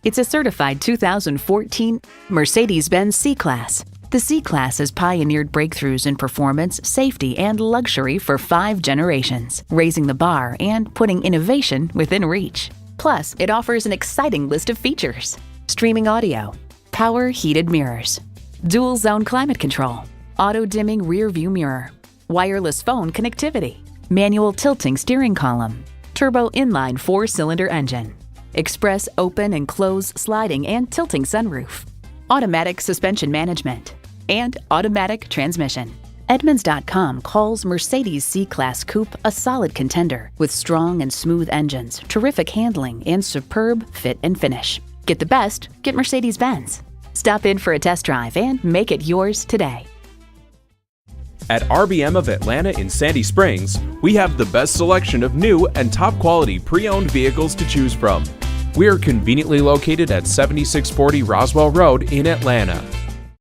It's a certified 2014 Mercedes-Benz C-Class. The C-Class has pioneered breakthroughs in performance, safety, and luxury for 5 generations, raising the bar and putting innovation within reach. Plus, it offers an exciting list of features: streaming audio, power heated mirrors, dual zone climate control, auto dimming rear view mirror, wireless phone connectivity, manual tilting steering column, turbo inline 4-cylinder engine, express open and close sliding and tilting sunroof, automatic suspension management, and automatic transmission. Edmunds.com calls Mercedes C-Class Coupe a solid contender with strong and smooth engines, terrific handling, and superb fit and finish. Get the best, get Mercedes-Benz. Stop in for a test drive and make it yours today. At RBM of Atlanta in Sandy Springs, we have the best selection of new and top quality pre-owned vehicles to choose from. We are conveniently located at 7640 Roswell Road in Atlanta.